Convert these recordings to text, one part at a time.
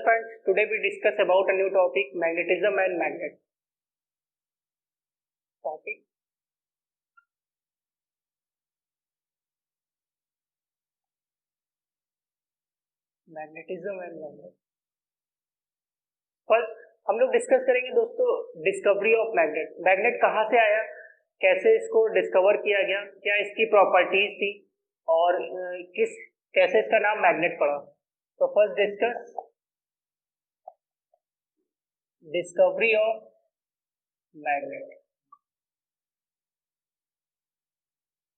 friends, today we discuss about a new topic, magnetism and magnet. Topic magnetism and magnet. First हम लोग discuss करेंगे दोस्तों discovery of magnet. Magnet कहाँ से आया, कैसे इसको डिस्कवर किया गया, क्या इसकी प्रॉपर्टीज थी और कैसे इसका नाम मैग्नेट पड़ा। तो first discuss discovery of magnet.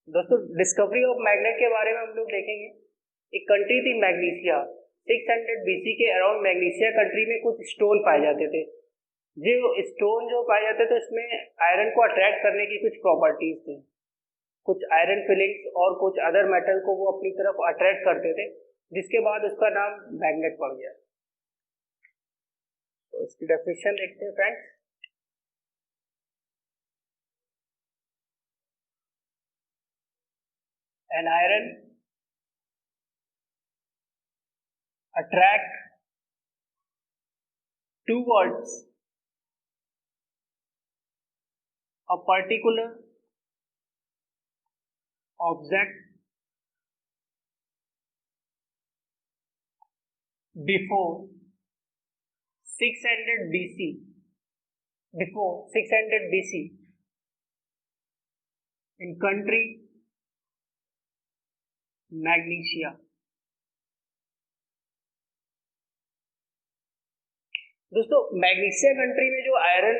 दोस्तों डिस्कवरी ऑफ मैग्नेट के बारे में हम लोग देखेंगे। एक कंट्री थी मैग्नीशिया, 600 BC के अराउंड मैग्नीशिया कंट्री में कुछ स्टोन पाए जाते थे। जो स्टोन जो पाए जाते थे उसमें आयरन को अट्रैक्ट करने की कुछ प्रॉपर्टीज थी, कुछ आयरन फिलिंग्स और कुछ अदर मेटल को वो अपनी तरफ अट्रैक्ट करते थे, जिसके बाद उसका नाम मैग्नेट पड़ गया। तो इसकी डेफिनेशन देखते हैं friends. An iron attract towards a particular object before 600 BC. Before 600 BC in country magnesia. दोस्तों मैग्नीशिया कंट्री में जो आयरन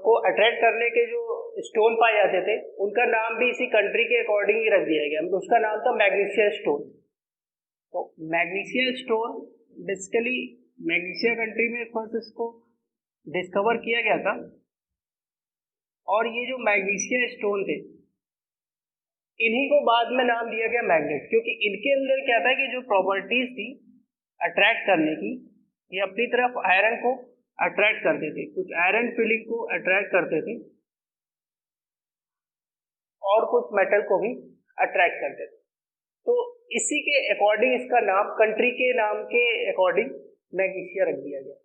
को अट्रैक्ट करने के जो स्टोन पाए जाते थे उनका नाम भी इसी कंट्री के अकॉर्डिंग ही रख दिया गया। उसका नाम था मैग्नीशिया स्टोन। तो magnesia stone basically magnesia country में फर्स्ट इसको डिस्कवर किया गया था। और ये जो मैग्नीशिया स्टोन थे इन्हीं को बाद में नाम दिया गया मैग्नेट, क्योंकि इनके अंदर क्या था कि जो प्रॉपर्टीज थी अट्रैक्ट करने की, ये अपनी तरफ आयरन को अट्रैक्ट करते थे, कुछ आयरन फिलिंग को अट्रैक्ट करते थे और कुछ मेटल को भी अट्रैक्ट करते थे। तो इसी के अकॉर्डिंग इसका नाम कंट्री के नाम के अकॉर्डिंग मैग्नीशिया रख दिया गया।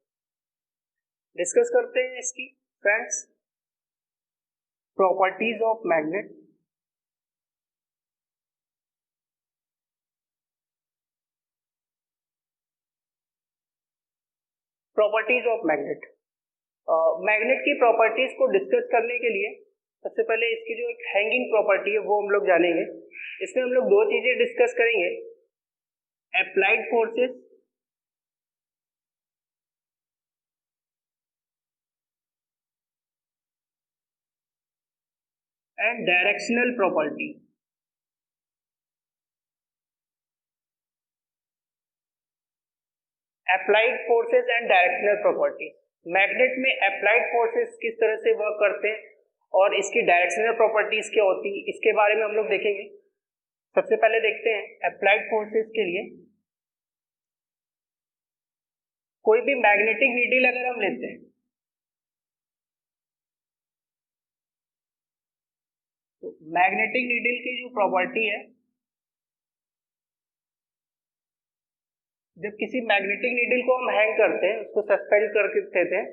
डिस्कस करते हैं इसकी friends properties of magnet. Properties of magnet. Magnet की प्रॉपर्टीज को डिस्कस करने के लिए सबसे पहले इसकी जो एक हैंगिंग प्रॉपर्टी है वो हम लोग जानेंगे। इसमें हम लोग दो चीजें डिस्कस करेंगे, applied forces and directional property. Applied forces and directional property. Magnet में अप्लाइड फोर्सेस किस तरह से वर्क करते हैं और इसकी डायरेक्शनल प्रॉपर्टीज क्या होती है, इसके बारे में हम लोग देखेंगे। सबसे पहले देखते हैं अप्लाइड फोर्सेस के लिए कोई भी मैग्नेटिक नीडल अगर हम लेते हैं तो मैग्नेटिक नीडल की जो प्रॉपर्टी है, जब किसी मैग्नेटिक नीडल को हम हैंग करते हैं, उसको सस्पेंड करके देते हैं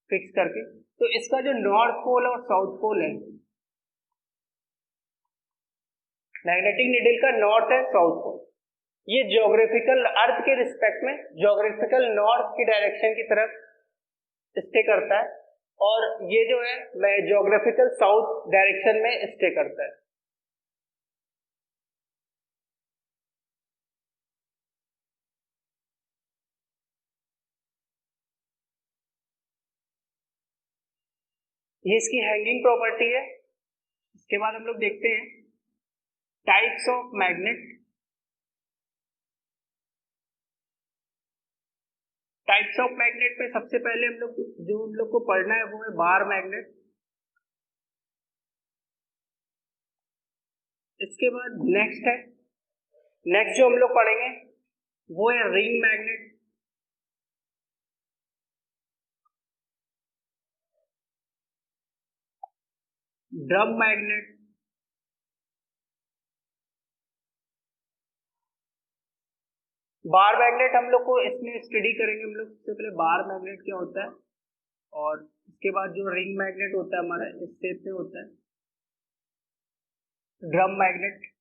फिक्स करके, तो इसका जो नॉर्थ पोल और साउथ पोल है, मैग्नेटिक नीडल का नॉर्थ एंड साउथ पोल, ये ज्योग्राफिकल अर्थ के रिस्पेक्ट में ज्योग्राफिकल नॉर्थ की डायरेक्शन की तरफ स्टे करता है और ये जो है ज्योग्राफिकल साउथ डायरेक्शन में स्टे करता है। ये इसकी हैंगिंग प्रॉपर्टी है। इसके बाद हम लोग देखते हैं types of magnet. Types of magnet में सबसे पहले हम लोग को पढ़ना है वो है बार मैग्नेट। इसके बाद नेक्स्ट जो हम लोग पढ़ेंगे वो है ring magnet. Drum magnet, bar magnet हम लोग को इसमें स्टडी करेंगे। हम लोग सबसे पहले बार मैग्नेट क्या होता है, और इसके बाद जो रिंग मैग्नेट होता है हमारा इस शेप में होता है, ड्रम मैग्नेट,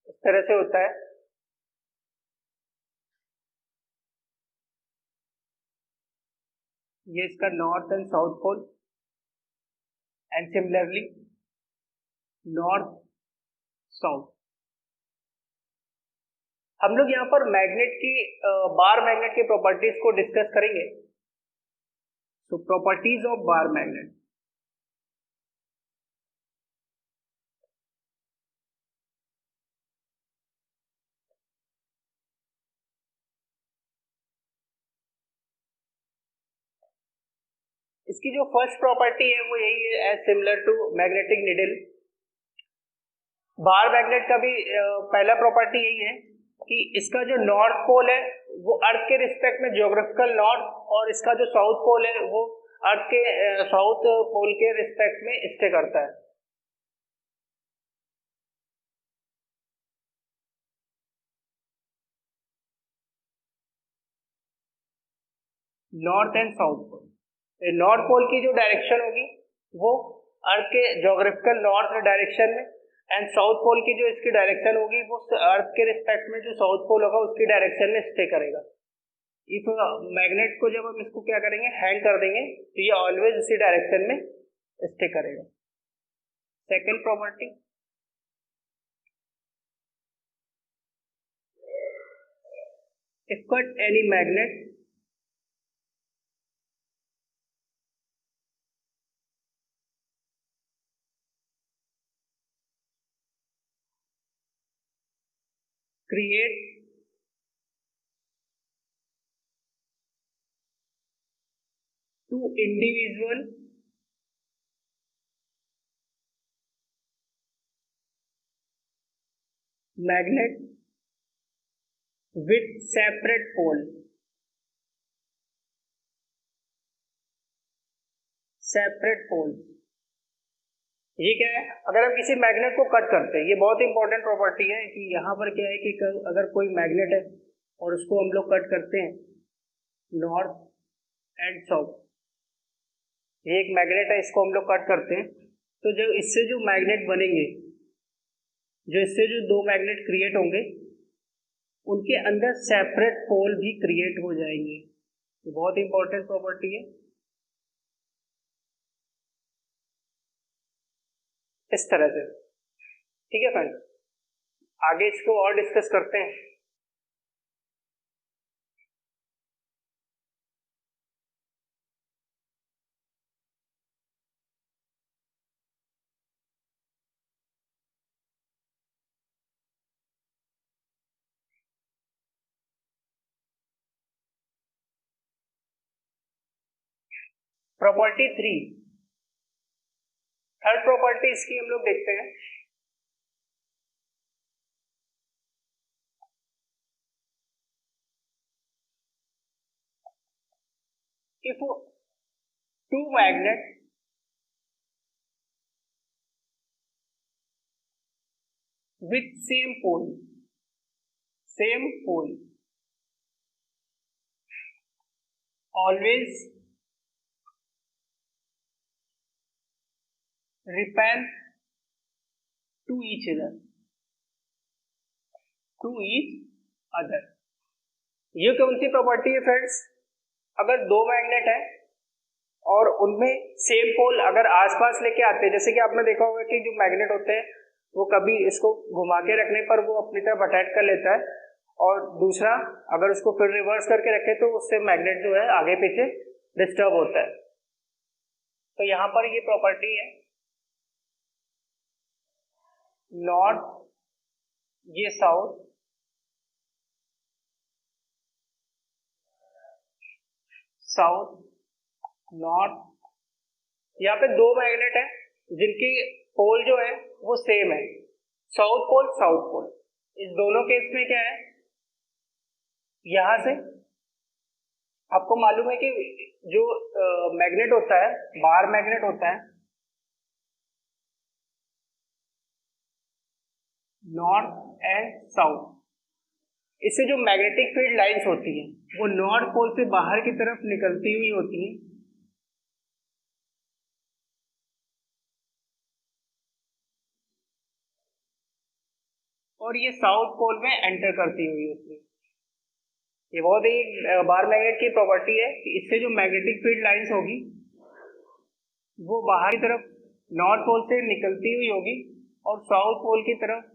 इस तरह से होता है। ये इसका north and south pole, and similarly north south. हम लोग यहाँ पर मैग्नेट की बार मैग्नेट की प्रॉपर्टीज को डिस्कस करेंगे। तो प्रॉपर्टीज ऑफ बार मैग्नेट, इसकी जो फर्स्ट प्रॉपर्टी है वो यही है, as similar to magnetic needle. Bar magnet का भी पहला प्रॉपर्टी यही है कि इसका जो नॉर्थ पोल है वो अर्थ के रिस्पेक्ट में ज्योग्राफिकल नॉर्थ, और इसका जो साउथ पोल है वो अर्थ के साउथ पोल के रिस्पेक्ट में स्टे करता है। North and south pole, north pole की जो डायरेक्शन होगी वो अर्थ के ज्योग्राफिकल नॉर्थ डायरेक्शन में, एंड साउथ पोल की जो इसकी डायरेक्शन होगी वो अर्थ के रिस्पेक्ट में जो साउथ पोल होगा उसकी डायरेक्शन में स्टे करेगा। इफ मैग्नेट को जब हम इसको क्या करेंगे, हैंग कर देंगे, तो ये ऑलवेज इसी डायरेक्शन में स्टे करेगा। Second property, if cut any magnet create two individual magnet with separate pole, separate pole. ये क्या है, अगर हम किसी मैग्नेट को कट करते हैं, ये बहुत इंपॉर्टेंट प्रॉपर्टी है कि यहाँ पर क्या है कि अगर कोई मैग्नेट है और उसको हम लोग कट करते हैं नॉर्थ एंड साउथ, ये एक मैग्नेट है, इसको हम लोग कट करते हैं, तो जो इससे जो मैग्नेट बनेंगे, जो इससे जो दो मैग्नेट क्रिएट होंगे, उनके अंदर सेपरेट पोल भी क्रिएट हो जाएंगे। तो बहुत इंपॉर्टेंट प्रॉपर्टी है। इस तरह से, ठीक है फ्रेंड्स, आगे इसको और डिस्कस करते हैं। प्रॉपर्टी 3, थर्ड प्रॉपर्टी इसकी हम लोग देखते हैं। If two magnet with same pole always repel to each other। ये कौन सी प्रॉपर्टी है फ्रेंड्स, अगर दो मैग्नेट है और उनमें सेम पोल अगर आसपास लेके आते हैं, जैसे कि आपने देखा होगा कि जो मैग्नेट होते हैं वो कभी इसको घुमा के रखने पर वो अपनी तरफ अटैच कर लेता है, और दूसरा अगर उसको फिर रिवर्स करके रखे तो उससे मैग्नेट जो है आगे पीछे डिस्टर्ब होता है। तो यहाँ पर ये प्रॉपर्टी है, नॉर्थ ये साउथ, साउथ नॉर्थ। यहाँ पे दो मैग्नेट है जिनकी पोल जो है वो सेम है, साउथ पोल। इस दोनों केस में क्या है, यहां से आपको मालूम है कि जो मैग्नेट होता है, बार मैग्नेट होता है, नॉर्थ एंड साउथ, इससे जो मैग्नेटिक फील्ड लाइंस होती हैं वो नॉर्थ पोल से बाहर की तरफ निकलती हुई होती हैं, और ये साउथ पोल में एंटर करती हुई होती है। ये बहुत ही बार मैग्नेट की प्रॉपर्टी है कि इससे जो मैग्नेटिक फील्ड लाइंस होगी वो बाहर की तरफ नॉर्थ पोल से निकलती हुई होगी और साउथ पोल की तरफ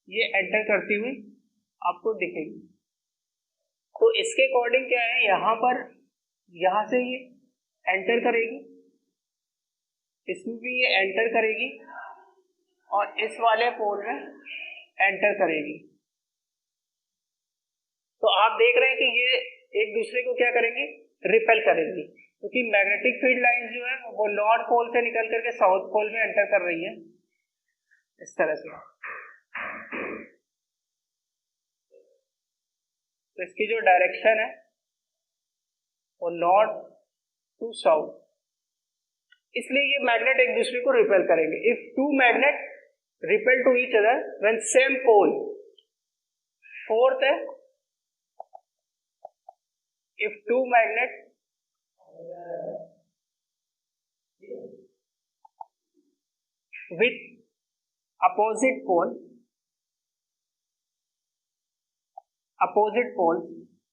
ये एंटर करती हुई आपको दिखेगी। तो इसके अकॉर्डिंग क्या है, यहाँ पर यहाँ से ये एंटर करेगी, इसमें भी ये एंटर करेगी और इस वाले पोल में एंटर करेगी। तो आप देख रहे हैं कि ये एक दूसरे को क्या करेंगे, रिपेल करेंगी, क्योंकि मैग्नेटिक फील्ड लाइंस जो है वो नॉर्थ पोल से निकल करके साउथ पोल में एंटर कर रही है इस तरह से। तो इसकी जो डायरेक्शन है वो नॉर्थ टू साउथ, इसलिए ये मैग्नेट एक दूसरे को रिपेल करेंगे। If two magnet repel to each other when same pole, fourth है, if two magnets with opposite poles,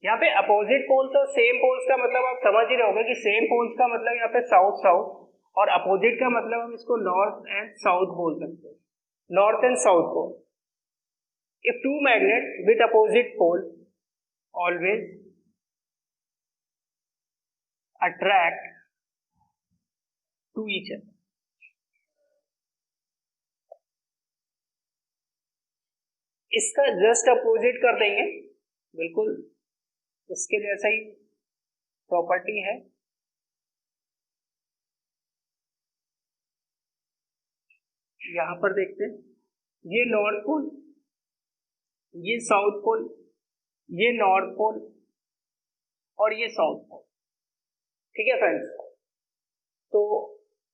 यहाँ पे अपोजिट पोल्स और सेम पोल्स का मतलब आप समझ ही रहे होंगे कि सेम पोल्स का मतलब यहाँ पे साउथ साउथ और अपोजिट का मतलब हम इसको नॉर्थ एंड साउथ बोल सकते हैं, north and south pole. If two magnet with opposite pole always attract to each other, इसका जस्ट अपोजिट कर देंगे, बिल्कुल इसके जैसा ही प्रॉपर्टी है। यहां पर देखते हैं, ये नॉर्थ पोल, ये साउथ पोल, ये नॉर्थ पोल और ये साउथ पोल। ठीक है फ्रेंड्स, तो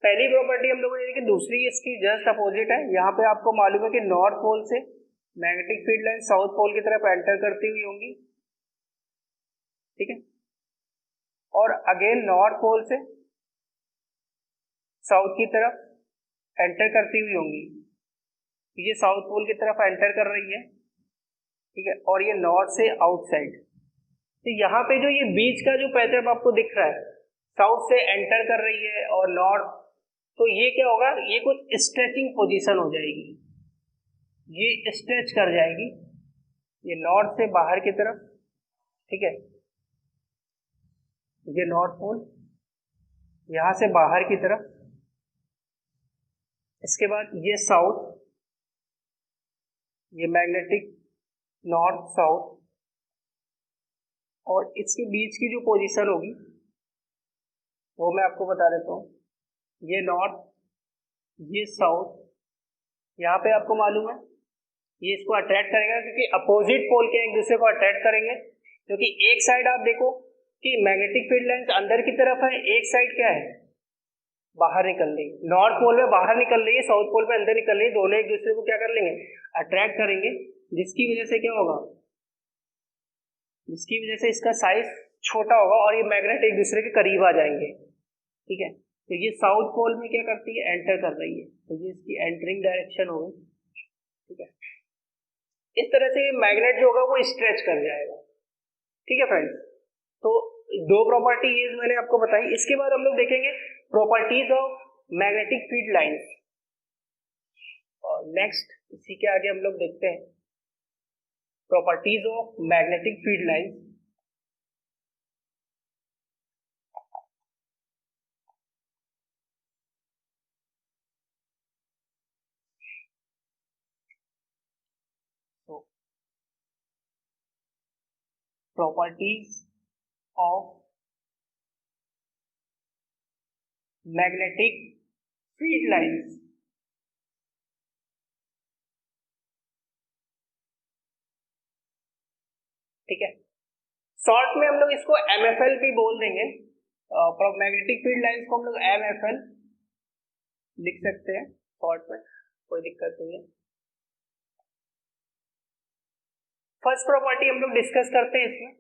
पहली प्रॉपर्टी हम लोगों ने देखी, दूसरी इसकी जस्ट अपोजिट है। यहाँ पे आपको मालूम है कि नॉर्थ पोल से magnetic field line south pole की तरफ एंटर करती हुई होंगी, ठीक है, और अगेन नॉर्थ पोल से साउथ की तरफ एंटर करती हुई होंगी। ये साउथ पोल की तरफ एंटर कर रही है, ठीक है, और ये नॉर्थ से आउटसाइड। तो यहाँ पे जो ये बीच का जो पैटर्न आपको दिख रहा है, साउथ से एंटर कर रही है और नॉर्थ, तो ये क्या होगा, ये कुछ स्ट्रेचिंग पोजीशन हो जाएगी, ये स्ट्रेच कर जाएगी, ये नॉर्थ से बाहर की तरफ, ठीक है, ये नॉर्थ पोल यहां से बाहर की तरफ, इसके बाद ये साउथ, ये मैग्नेटिक नॉर्थ साउथ, और इसके बीच की जो पोजीशन होगी वो मैं आपको बता देता हूँ, ये नॉर्थ, ये साउथ, यहाँ पे आपको मालूम है ये इसको अट्रैक्ट करेगा, क्योंकि अपोजिट पोल के एक दूसरे को अट्रैक्ट करेंगे, क्योंकि एक साइड आप देखो कि मैग्नेटिक फील्ड लाइंस अंदर की तरफ है, एक साइड क्या है, बाहर निकल रही है, नॉर्थ पोल में बाहर निकल रही है, साउथ पोल में अंदर निकल रही है, दोनों एक दूसरे को क्या कर लेंगे, अट्रैक्ट करेंगे, जिसकी वजह से क्या होगा, जिसकी वजह से इसका साइज छोटा होगा और ये मैग्नेट एक दूसरे के करीब आ जाएंगे, ठीक है। तो ये साउथ पोल में क्या करती है, एंटर कर रही है, तो ये इसकी एंटरिंग डायरेक्शन होगी, ठीक है। इस तरह से ये मैग्नेट जो होगा वो स्ट्रेच कर जाएगा, ठीक है फ्रेंड्स। तो दो प्रॉपर्टी ये मैंने आपको बताई। इसके बाद हम लोग देखेंगे properties of magnetic field lines, और नेक्स्ट इसी के आगे हम लोग देखते हैं properties of magnetic field lines. तो properties of magnetic field lines, ठीक है। शॉर्ट में हम लोग इसको MFL भी बोल देंगे, मैग्नेटिक फील्ड लाइंस को हम लोग MFL लिख सकते हैं शॉर्ट में, कोई दिक्कत नहीं है। फर्स्ट प्रॉपर्टी हम लोग डिस्कस करते हैं इसमें,